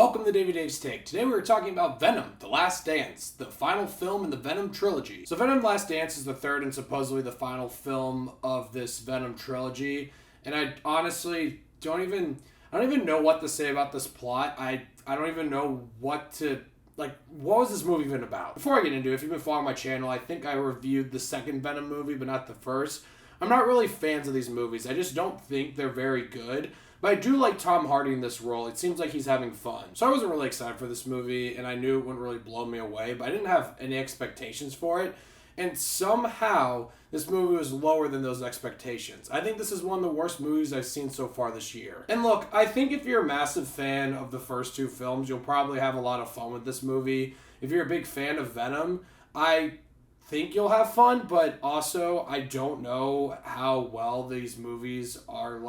welcome to Dave's Take. Today we are talking about Venom, The Last Dance, the final film in the Venom trilogy. So Venom: The Last Dance is the third and supposedly the final film of this Venom trilogy. And I honestly don't even know what to say about this plot. I don't even know what was this movie even about? Before I get into it, if you've been following my channel, I think I reviewed the second Venom movie, but not the first. I'm not really fans of these movies. I just don't think they're very good. But I do like Tom Hardy in this role. It seems like he's having fun. So I wasn't really excited for this movie, and I knew it wouldn't really blow me away, but I didn't have any expectations for it. And somehow, this movie was lower than those expectations. I think this is one of the worst movies I've seen so far this year. And look, I think if you're a massive fan of the first two films, you'll probably have a lot of fun with this movie. If you're a big fan of Venom, I think you'll have fun, but also I don't know how well these movies are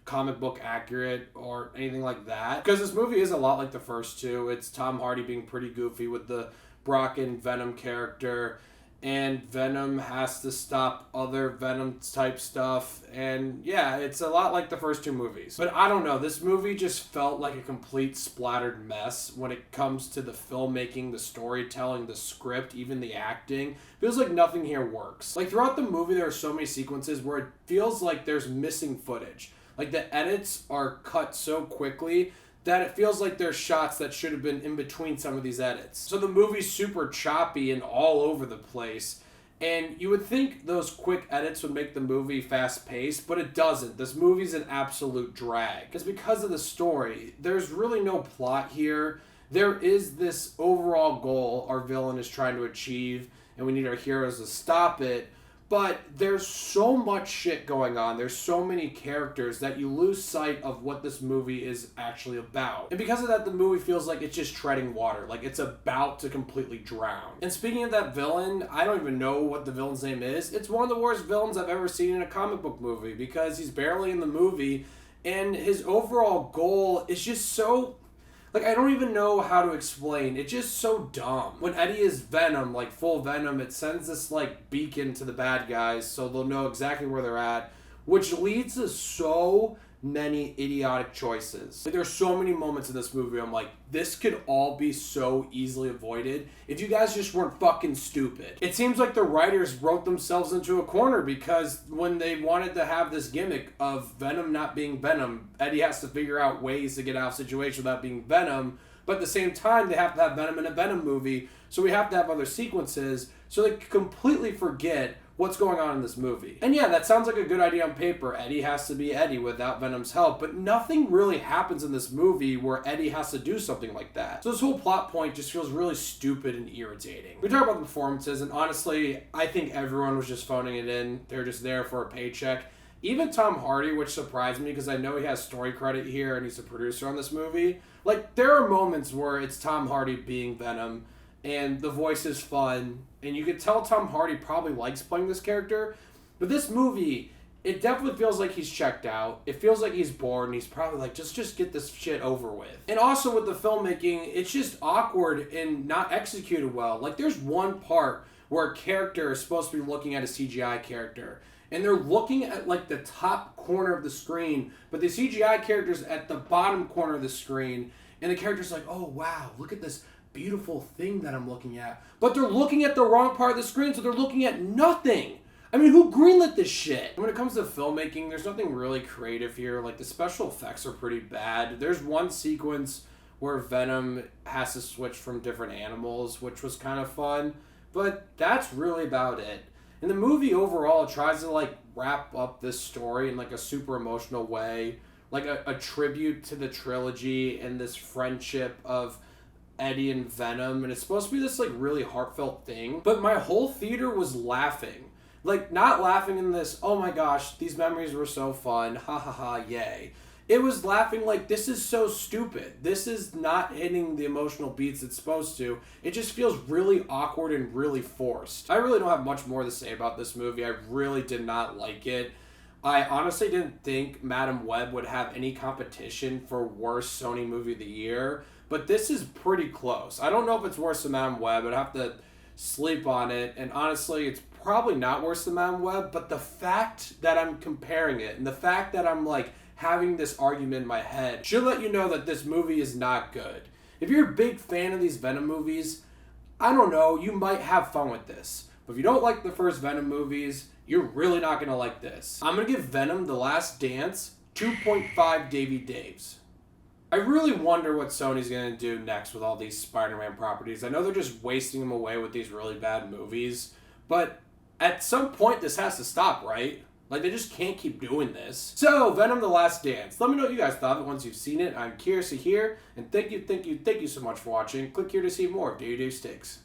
comic book accurate or anything like that, because this movie is a lot like the first two. It's Tom Hardy being pretty goofy with the Brock and Venom character, and Venom has to stop other Venom type stuff, and yeah, it's a lot like the first two movies. But I don't know, this movie just felt like a complete splattered mess when it comes to the filmmaking, the storytelling, the script, even the acting. Feels like nothing here works. Like throughout the movie there are so many sequences where it feels like there's missing footage. Like the edits are cut so quickly that it feels like there's shots that should have been in between some of these edits. So the movie's super choppy and all over the place. And you would think those quick edits would make the movie fast-paced, but it doesn't. This movie's an absolute drag. It's because of the story. There's really no plot here. There is this overall goal our villain is trying to achieve, and we need our heroes to stop it. But there's so much shit going on. There's so many characters that you lose sight of what this movie is actually about. And because of that, the movie feels like it's just treading water. Like it's about to completely drown. And speaking of that villain, I don't even know what the villain's name is. It's one of the worst villains I've ever seen in a comic book movie, because he's barely in the movie and his overall goal is just so... I don't even know how to explain. It's just so dumb. When Eddie is Venom, full Venom, it sends this, beacon to the bad guys so they'll know exactly where they're at, which leads to so many idiotic choices. There's so many moments in this movie I'm like, this could all be so easily avoided if you guys just weren't fucking stupid. It seems like the writers wrote themselves into a corner, because when they wanted to have this gimmick of Venom not being Venom, Eddie has to figure out ways to get out of a situation without being Venom, but at the same time they have to have Venom in a Venom movie, so we have to have other sequences, so they completely forget what's going on in this movie. And yeah, that sounds like a good idea on paper. Eddie has to be Eddie without Venom's help, but nothing really happens in this movie where Eddie has to do something like that. So this whole plot point just feels really stupid and irritating. We talk about the performances, and honestly, I think everyone was just phoning it in. They're just there for a paycheck. Even Tom Hardy, which surprised me because I know he has story credit here and he's a producer on this movie. There are moments where it's Tom Hardy being Venom, and the voice is fun, and you could tell Tom Hardy probably likes playing this character. But this movie, it definitely feels like he's checked out. It feels like he's bored, and he's probably like, just get this shit over with. And also with the filmmaking, it's just awkward and not executed well. There's one part where a character is supposed to be looking at a CGI character, and they're looking at the top corner of the screen, but the CGI character's at the bottom corner of the screen, and the character's like, oh wow, look at this beautiful thing that I'm looking at. But they're looking at the wrong part of the screen, so they're looking at nothing. I mean, who greenlit this shit? When it comes to filmmaking, there's nothing really creative here. The special effects are pretty bad. There's one sequence where Venom has to switch from different animals, which was kind of fun, but that's really about it. And the movie overall tries to wrap up this story in a super emotional way, a tribute to the trilogy and this friendship of Eddie and Venom, and it's supposed to be this really heartfelt thing, but my whole theater was laughing. Not laughing in this, oh my gosh, these memories were so fun, ha ha ha, yay. It was laughing this is so stupid. This is not hitting the emotional beats it's supposed to. It just feels really awkward and really forced. I really don't have much more to say about this movie. I really did not like it. I honestly didn't think Madam Web would have any competition for worst Sony movie of the year, but this is pretty close. I don't know if it's worse than Madam Web. I'd have to sleep on it, and honestly, it's probably not worse than Madam Web, but the fact that I'm comparing it, and the fact that I'm having this argument in my head should let you know that this movie is not good. If you're a big fan of these Venom movies, I don't know, you might have fun with this. But if you don't like the first Venom movies, you're really not going to like this. I'm going to give Venom: The Last Dance 2.5 Davey Daves. I really wonder what Sony's going to do next with all these Spider-Man properties. I know they're just wasting them away with these really bad movies, but at some point this has to stop, right? Like, they just can't keep doing this. So, Venom: The Last Dance. Let me know what you guys thought of it once you've seen it. I'm curious to hear. And thank you so much for watching. Click here to see more of Davey Dave's Takes.